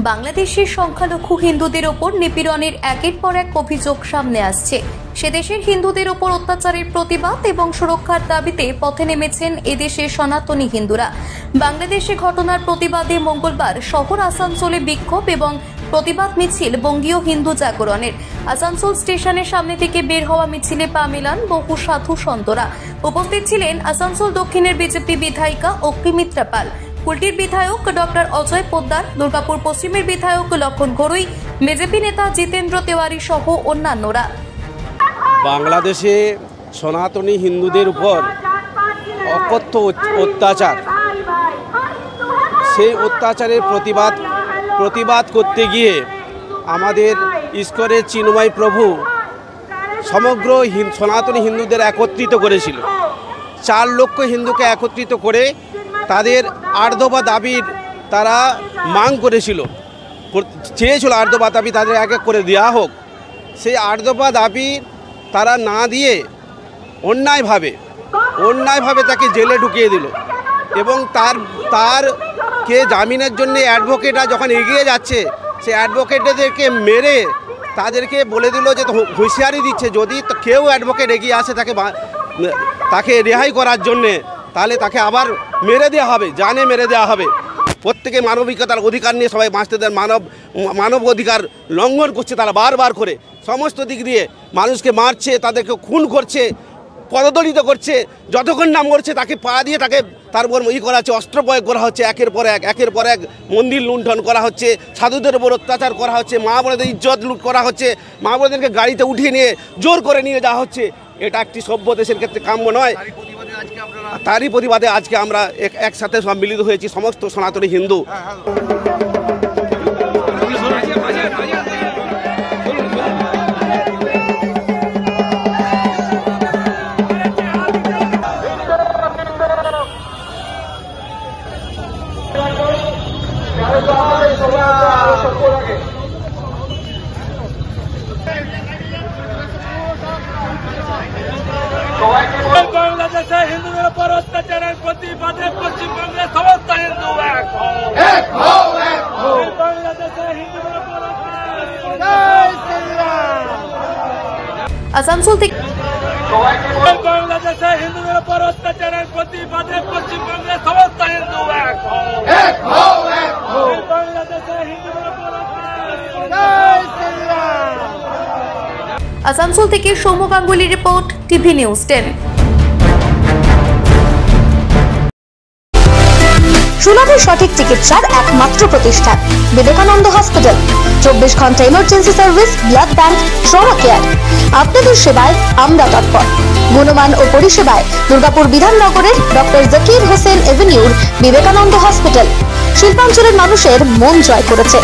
বাংলাদেশের সংখ্যালঘু হিন্দুদের ওপর নিপীড়নের একের পর এক অভিযোগ সামনে আসছে। সে দেশের হিন্দুদের ওপর অত্যাচারের প্রতিবাদ এবং সুরক্ষার দাবিতে পথে নেমেছেন এদেশের সনাতনী হিন্দুরা। বাংলাদেশে ঘটনার প্রতিবাদে মঙ্গলবার শহর আসানসোলে বিক্ষোভ এবং প্রতিবাদ মিছিল বঙ্গীয় হিন্দু জাগরণের। আসানসোল স্টেশনের সামনে থেকে বের হওয়া মিছিলে পা মেলান বহু সাধু সন্তরা। উপস্থিত ছিলেন আসানসোল দক্ষিণের বিজেপি বিধায়িকা অগ্নিমিত্রা পাল, কুলটির বিধায়ক ডক্টর অজয় পোদ্দার, দুর্গাপুর পশ্চিমের বিধায়ক লক্ষণ ঘড়ুই, বিজেপি নেতা জিতেন্দ্র তেওয়ারি সহ অন্যান্যরা। বাংলাদেশে সনাতনী হিন্দুদের উপর অকথ্য অত্যাচার, সেই অত্যাচারের প্রতিবাদ করতে গিয়ে আমাদের ঈশ্বরের চিন্ময় প্রভু সমগ্র সনাতনী হিন্দুদের একত্রিত করেছিল। 4 লক্ষ হিন্দুকে একত্রিত করে তাদের 8 দফা দাবির তারা মাং করেছিল, চেয়েছিল 8 দফা দাবি তাদের এক এক করে দেওয়া হোক। সেই 8 দফা দাবি তারা না দিয়ে অন্যায়ভাবে তাকে জেলে ঢুকিয়ে দিল এবং তারকে জামিনের জন্য অ্যাডভোকেটরা যখন এগিয়ে যাচ্ছে, সেই অ্যাডভোকেটদেরকে মেরে তাদেরকে বলে দিল যে হুঁশিয়ারি দিচ্ছে, যদি কেউ অ্যাডভোকেট এগিয়ে আসে তাকে রেহাই করার জন্যে, তাহলে তাকে আবার মেরে দেওয়া হবে, জানে মেরে দেওয়া হবে। প্রত্যেকে মানবিকতার অধিকার নিয়ে সবাই বাঁচতে দেন, মানব অধিকার লঙ্ঘন করছে তারা বারবার করে, সমস্ত দিক দিয়ে মানুষকে মারছে, তাদেরকে খুন করছে, পদদলিত করছে, যতক্ষণ না মরছে তাকে পা দিয়ে তার উপর করা হচ্ছে, অস্ত্র প্রয়োগ করা হচ্ছে, একের পর এক মন্দির লুণ্ঠন করা হচ্ছে, সাধুদের উপর অত্যাচার করা হচ্ছে, মা বোনেদের ইজ্জত লুট করা হচ্ছে, মা বোনেদেরকে গাড়িতে উঠিয়ে নিয়ে জোর করে নিয়ে যাওয়া হচ্ছে। এটা একটি সভ্য দেশের ক্ষেত্রে কাম্য নয়। তারই প্রতিবাদে আজকে আমরা একসাথে সব মিলিত হয়েছি সমস্ত সনাতনী হিন্দু। বাংলাদেশে হিন্দুদের উপর অত্যাচারের প্রতিবাদে পশ্চিমবঙ্গের সমস্ত হিন্দু এক হও। বাংলাদেশে হিন্দুদের উপর আসানসোল থেকে বাংলাদেশে হিন্দুদের উপর অত্যাচারের প্রতিবাদে পশ্চিমবঙ্গের সমস্ত হিন্দু এক হও। বাংলাদেশে হিন্দুদের উপর আসানসোল থেকে Soumya Ganguly report, TV news 10। সুলভে সঠিক চিকিৎসার একমাত্র প্রতিষ্ঠান বিবেকানন্দ হসপিটাল। 24 ঘন্টা emergency service, blood bank, trauma care. আপনাদের সেবায় আমরা তৎপর। গুণমান ও পরিষেবায় দুর্গাপুর বিধাননগরের ডক্টর জাকির হোসেন এভিনিউর বিবেকানন্দ হসপিটাল শিল্পাঞ্চলের মানুষের মন জয় করেছে।